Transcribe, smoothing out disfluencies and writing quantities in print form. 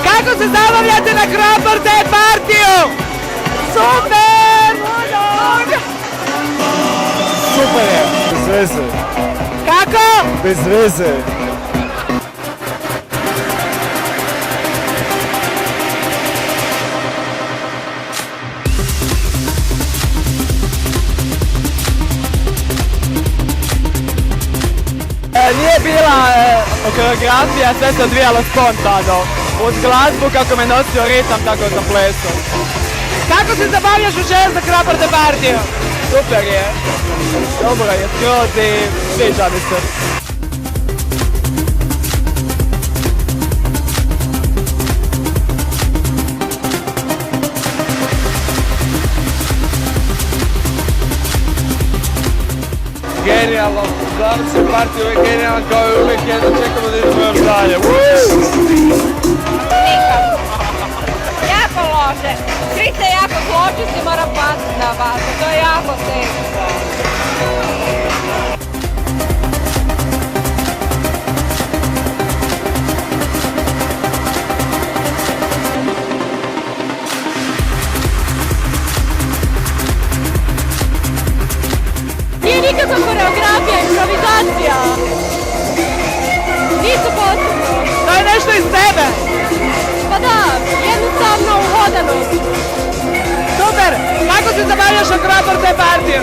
Kako se zabavljate na Craft Day partiju? Super! Super je! Bez veze. Kako? Bez veze. Nije bila koreografija, sve se odvijalo spontano. Uz glazbu kako me nosio ritam, tako sam plesao. Kako se zabavljaš u za Craft Day partiju? Super je. Dobro je, skroz i sviđa mi se. Genijalno, završen partij uvijek genijalan kao i uvijek, jedno čekamo da idemo još dalje. Nikad. Jako loše. Svi ste jako zločinci, moram paziti na vas. To je jako teško. Nije nikakva koreografija, improvizacija. Nisu potrebno. To je nešto iz tebe. Pa da, jednostavno uhodanost. Super! Kako se zabavljaš na Craft Day partiju?